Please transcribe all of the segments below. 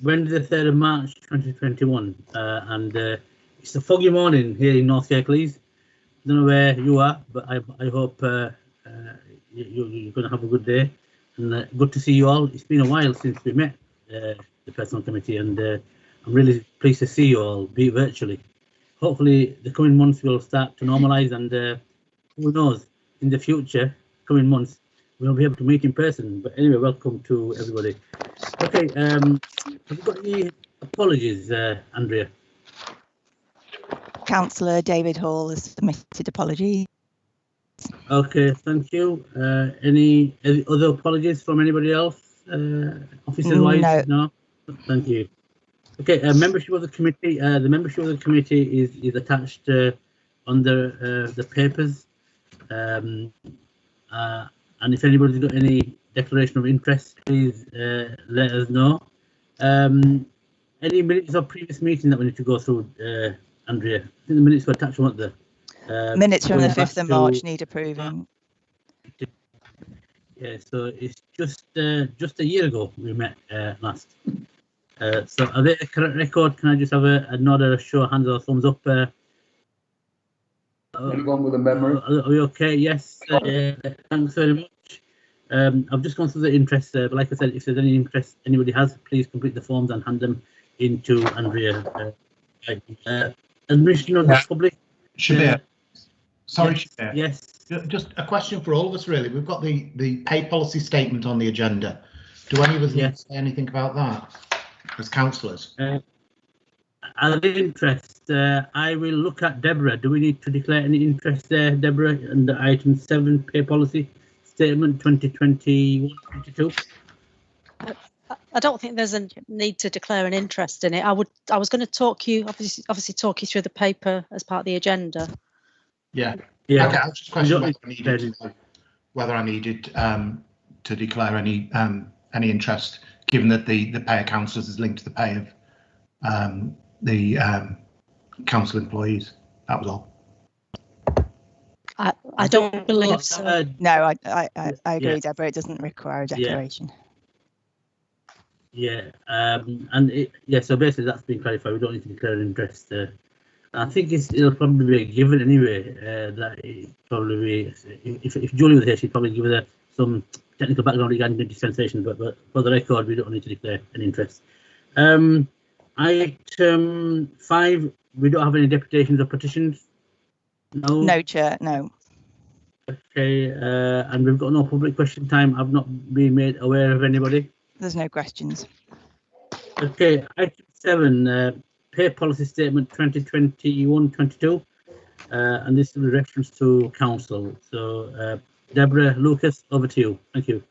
Wednesday, the 3rd of March 2021, and it's a foggy morning here in North Kirklees. I don't know where you are, but I hope you're going to have a good day, and good to see you all. It's been a while since we met, the personal committee, and I'm really pleased to see you all, be it virtually. Hopefully the coming months will start to normalise, and who knows, in the future, coming months, we'll be able to meet in person. But anyway, welcome to everybody. Okay, have you got any apologies, Andrea? Councillor David Hall has submitted apologies. Okay, thank you. Any other apologies from anybody else, officers-wise? No. Thank you. Okay, membership of the committee. The membership of the committee is attached on the papers, and if anybody's got any declaration of interest, please let us know. Any minutes of previous meeting that we need to go through, Andrea? I think the minutes were attached, weren't they? Minutes from the 5th of March need approving. Yeah, so it's just a year ago we met last. So are they a correct record? Can I just have a nod or a show of hands or a thumbs up? Anyone with a memory? Are we okay? Yes. Thanks very much. I've just gone through the interest, but like I said, if there's any interest anybody has, please complete the forms and hand them into Andrea. Admission on the public. Shabir. Sorry, Yes, Shabir. yes. Just a question for all of us, really. We've got the pay policy statement on the agenda. Do any of us need to say anything about that as councillors? Out of interest, I will look at Deborah. Do we need to declare any interest there, Deborah, under item 7, pay policy statement 2021-22? I don't think there's a need to declare an interest in it. I was going to talk you obviously talk you through the paper as part of the agenda. Yeah. Yeah. Okay, I was just questioning whether I needed to declare any interest, given that the pay of councillors is linked to the pay of the council employees. That was all. I don't believe so. No, I agree, Deborah. It doesn't require a declaration. Yeah, so basically that's been clarified. We don't need to declare an interest. I think it'll probably be a given anyway. That it probably be, if Julie was here, she'd probably give her some technical background regarding the dispensation. But for the record, we don't need to declare an interest. Item 5, we don't have any deputations or petitions. No. No, Chair. No. Okay, and we've got no public question time. I've not been made aware of anybody. There's no questions. Okay, item 7, pay policy statement 2021-22, and this is in reference to council. So, Deborah, Lucas, over to you. Thank you.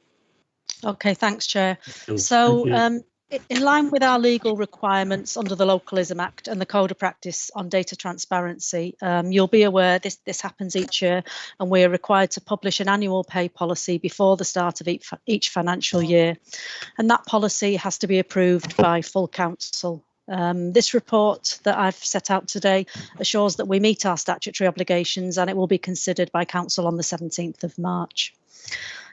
Okay, thanks, Chair. Thank you. So, Thank you. in line with our legal requirements under the Localism Act and the Code of Practice on Data Transparency, you'll be aware this happens each year, and we are required to publish an annual pay policy before the start of each financial year, and that policy has to be approved by full council. This report that I've set out today assures that we meet our statutory obligations, and it will be considered by council on the 17th of March.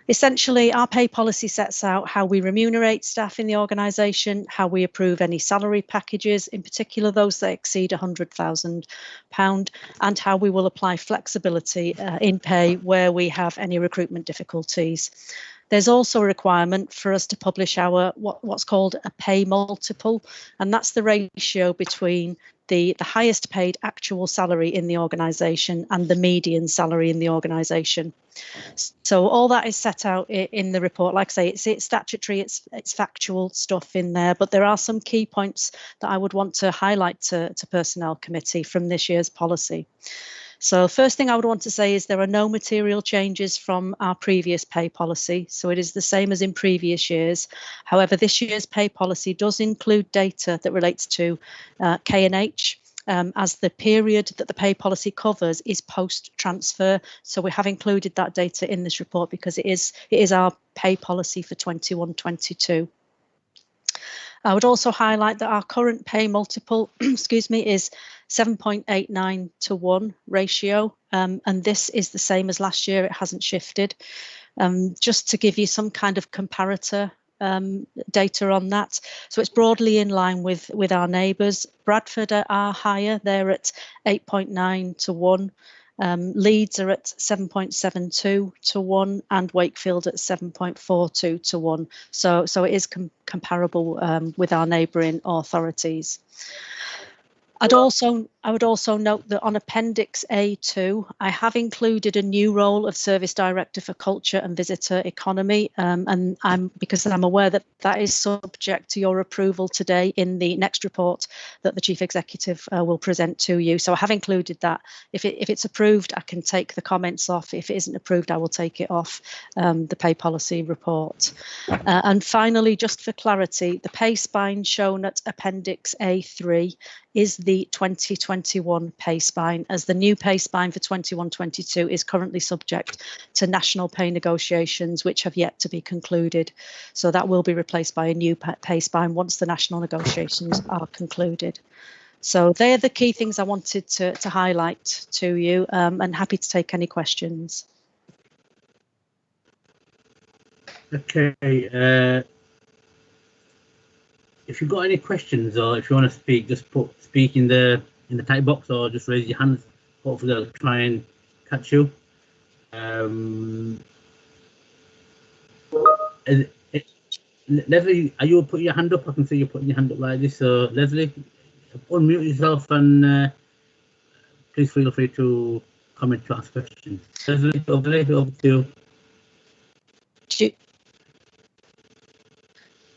Essentially, our pay policy sets out how we remunerate staff in the organisation, how we approve any salary packages, in particular those that exceed £100,000, and how we will apply flexibility in pay where we have any recruitment difficulties. There's also a requirement for us to publish our what's called a pay multiple, and that's the ratio between the highest paid actual salary in the organisation and the median salary in the organisation. So all that is set out in the report. Like I say, it's statutory, it's factual stuff in there, but there are some key points that I would want to highlight to Personnel Committee from this year's policy. So first thing I would want to say is there are no material changes from our previous pay policy. So it is the same as in previous years. However, this year's pay policy does include data that relates to K&H, as the period that the pay policy covers is post-transfer. So we have included that data in this report because it is our pay policy for 21-22. I would also highlight that our current pay multiple, excuse me, is 7.89 to 1 ratio, and this is the same as last year. It hasn't shifted. Just to give you some kind of comparator, data on that. So it's broadly in line with our neighbours. Bradford are higher, they're at 8.9 to 1. Leeds are at 7.72 to 1 and Wakefield at 7.42 to 1. So it is comparable with our neighbouring authorities. I would also note that on Appendix A2, I have included a new role of Service Director for Culture and Visitor Economy, and because I'm aware that that is subject to your approval today in the next report that the Chief Executive will present to you. So I have included that. If it's approved, I can take the comments off. If it isn't approved, I will take it off the pay policy report. And finally, just for clarity, the pay spine shown at Appendix A3 is the 2021 pay spine, as the new pay spine for 21-22 is currently subject to national pay negotiations, which have yet to be concluded. So that will be replaced by a new pay spine once the national negotiations are concluded. So they're the key things I wanted to highlight to you, and happy to take any questions. Okay. If you've got any questions or if you want to speak, just speak in the type box or just raise your hands. Hopefully they'll try and catch you. Leslie, are you putting your hand up? I can see you putting your hand up like this. So Leslie, unmute yourself and please feel free to comment to ask questions. Leslie, over to you.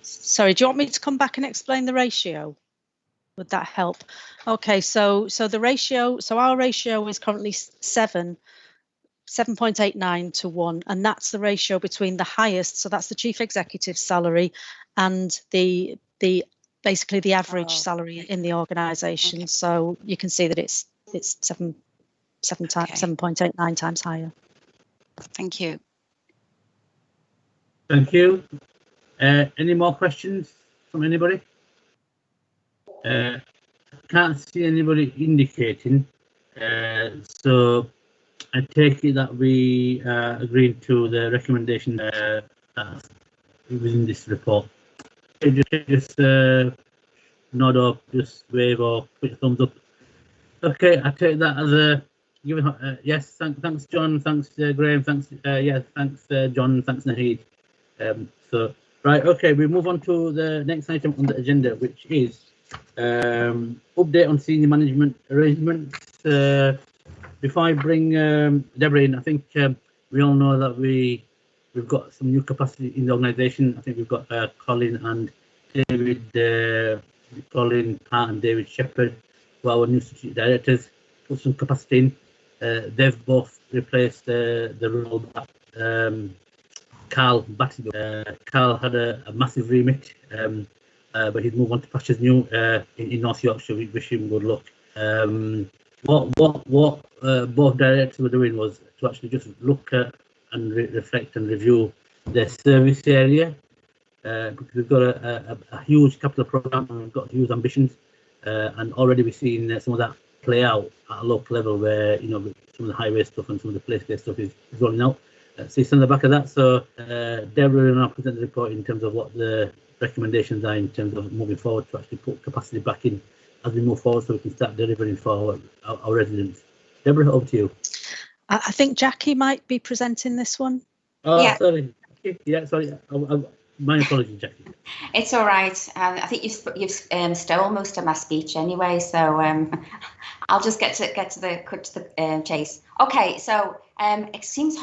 Sorry, do you want me to come back and explain the ratio? Would that help? Okay, so the ratio, so our ratio is currently 7.89 to 1, and that's the ratio between the highest, so that's the Chief Executive's salary, and the basically the average salary in the organisation. Okay. So you can see that it's 7.89 times higher. Thank you. Thank you. Any more questions from anybody? Can't see anybody indicating, so I take it that we agreed to the recommendation that was in this report. Just nod or just wave or put your thumbs up. Okay, I take that as a yes. Thanks, John. Thanks, Graham. Thanks, thanks, John. Thanks, Naheed. So. Right, okay, we move on to the next item on the agenda, which is update on senior management arrangements. Before I bring Deborah in, I think we all know that we've got some new capacity in the organisation. I think we've got Colin and David, Colin, Pat and David Shepherd, who are our new strategic directors, put some capacity in. They've both replaced the role that Carl batted. Carl had a massive remit, but he's moved on to pastures new in North Yorkshire. We wish him good luck. What both directors were doing was to actually just look at and reflect and review their service area, because we've got a huge capital programme and we've got huge ambitions, and already we're seeing some of that play out at a local level, where some of the highway stuff and some of the place-based stuff is rolling out. So it's on the back of that. So Deborah will now present the report in terms of what the recommendations are in terms of moving forward to actually put capacity back in as we move forward, so we can start delivering for our residents. Deborah, over to you. I think Jackie might be presenting this one. Oh, yeah. Sorry. Yeah, sorry. My apologies, Jackie. It's all right. I think you've stole most of my speech anyway, so I'll just get to the chase. Okay, so it seems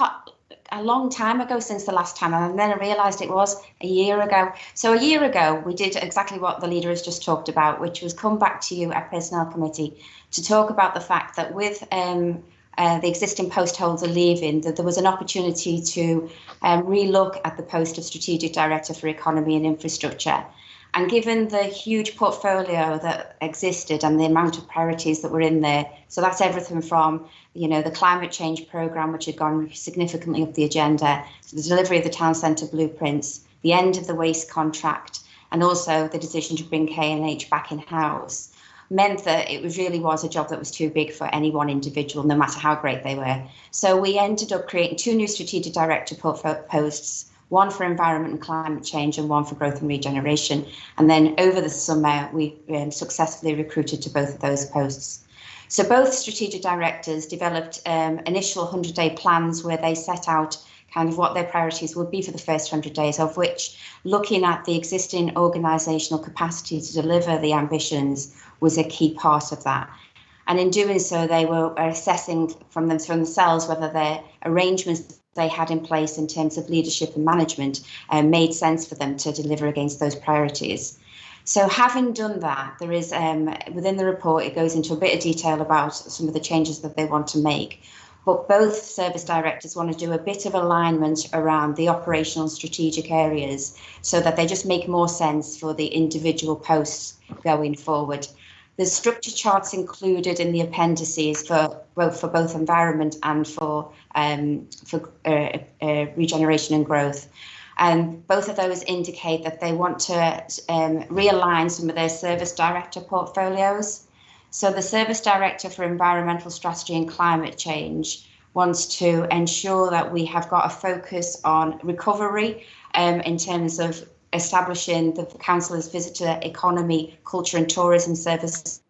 a long time ago since the last time, and then I realised it was a year ago. So a year ago, we did exactly what the leader has just talked about, which was come back to you at Personnel Committee to talk about the fact that with the existing post holder leaving, that there was an opportunity to relook at the post of Strategic Director for Economy and Infrastructure. And given the huge portfolio that existed and the amount of priorities that were in there, so that's everything from, the climate change programme, which had gone significantly up the agenda, to the delivery of the town centre blueprints, the end of the waste contract, and also the decision to bring K&H back in-house, meant that it really was a job that was too big for any one individual, no matter how great they were. So we ended up creating 2 new strategic director posts, one for environment and climate change and one for growth and regeneration. And then over the summer, we successfully recruited to both of those posts. So both strategic directors developed initial 100-day plans where they set out kind of what their priorities would be for the first 100 days, of which looking at the existing organisational capacity to deliver the ambitions was a key part of that. And in doing so, they were assessing from themselves whether their arrangements they had in place in terms of leadership and management made sense for them to deliver against those priorities. So having done that, there is within the report, it goes into a bit of detail about some of the changes that they want to make. But both service directors want to do a bit of alignment around the operational strategic areas so that they just make more sense for the individual posts going forward. There's structure charts included in the appendices for both environment and for regeneration and growth. And both of those indicate that they want to realign some of their service director portfolios. So the service director for environmental strategy and climate change wants to ensure that we have got a focus on recovery in terms of establishing the council's visitor economy, culture and tourism services.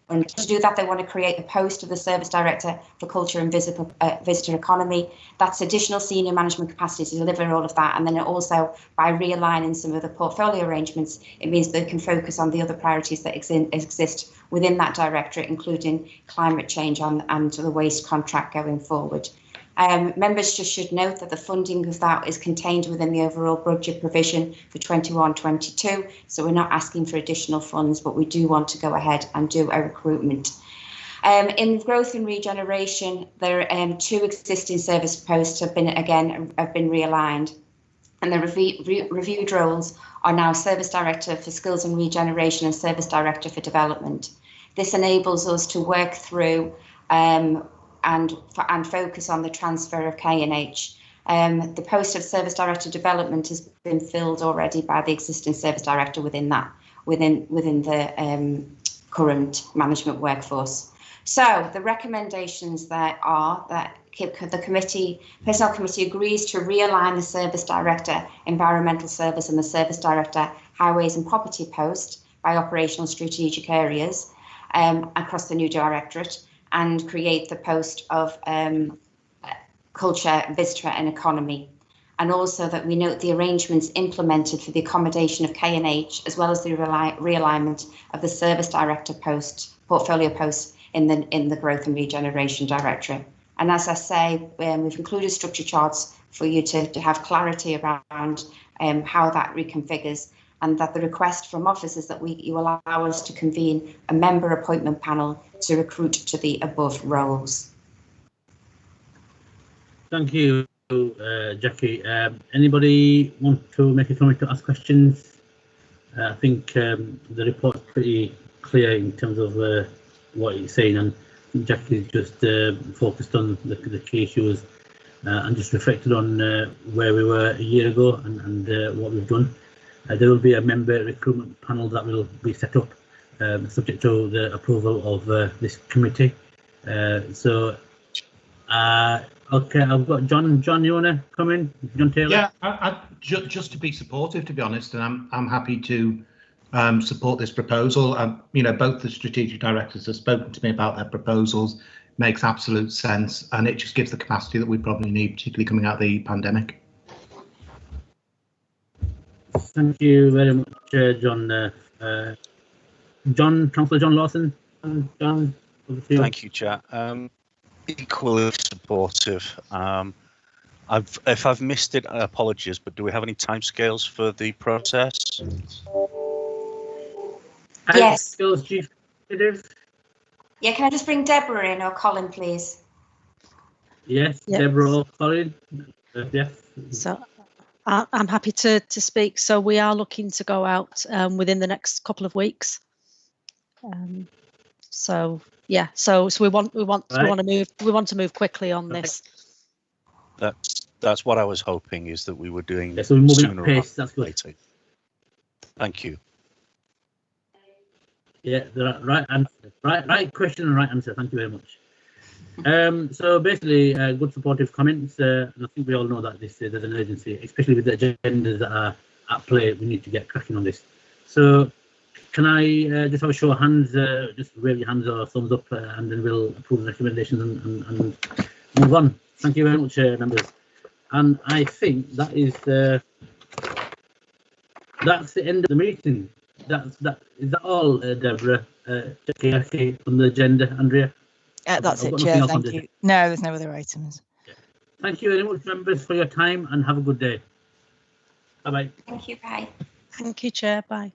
And to do that, they want to create the post of the Service Director for Culture and Visitor Economy. That's additional senior management capacity to deliver all of that. And then also, by realigning some of the portfolio arrangements, it means they can focus on the other priorities that exist within that directorate, including climate change and the waste contract going forward. Members just should note that the funding of that is contained within the overall budget provision for 21-22. So we're not asking for additional funds, but we do want to go ahead and do a recruitment. In growth and regeneration, there are 2 existing service posts have been realigned, and the reviewed roles are now Service Director for Skills and Regeneration and Service Director for Development. This enables us to work through and focus on the transfer of K&H. The post of Service Director Development has been filled already by the existing Service Director within the current management workforce. So the recommendations there are that the Personnel Committee agrees to realign the Service Director Environmental Service and the Service Director Highways and Property post by operational strategic areas across the new directorate, and create the post of Culture, Visitor and Economy. And also that we note the arrangements implemented for the accommodation of K&H, as well as the realignment of the Service Director portfolio posts in the Growth and Regeneration Directorate. And as I say, we've included structure charts for you to have clarity around how that reconfigures, and that the request from office is that you allow us to convene a member appointment panel to recruit to the above roles. Thank you, Jackie. Anybody want to make a comment to ask questions? I think the report's pretty clear in terms of what it's saying, and Jackie's just focused on the key issues and just reflected on where we were a year ago and what we've done. There will be a member recruitment panel that will be set up, subject to the approval of this committee. Okay, I've got John. John, you want to come in? John Taylor? Yeah, just to be supportive, to be honest, and I'm happy to support this proposal. You know, both the strategic directors have spoken to me about their proposals. Makes absolute sense, and it just gives the capacity that we probably need, particularly coming out of the pandemic. Thank you very much, John. Councillor John Lawson. John, thank you, Chair. Equally supportive. If I've missed it, apologies, but do we have any timescales for the process? Yes. Chief. Yeah, can I just bring Deborah in, or Colin, please? Yes, yep. Deborah or Colin. Yes. So I'm happy to speak. So we are looking to go out within the next couple of weeks. So yeah, so we want to move quickly on this. That's what I was hoping, is that we were doing so we're moving sooner at pace. That's good. Later. Thank you. Yeah, the right question and right answer. Thank you very much. So basically, good supportive comments, and I think we all know that there's an urgency, especially with the agendas that are at play. We need to get cracking on this. So, can I just have a show of hands? Just wave your hands or thumbs up, and then we'll approve the recommendations and move on. Thank you very much, members. And I think that is that's the end of the meeting. Is that all, Deborah? Okay, on the agenda, Andrea. That's it, Chair. Thank you. No, there's no other items. Thank you very much, members, for your time, and have a good day. Bye bye. Thank you. Bye. Thank you, Chair. Bye.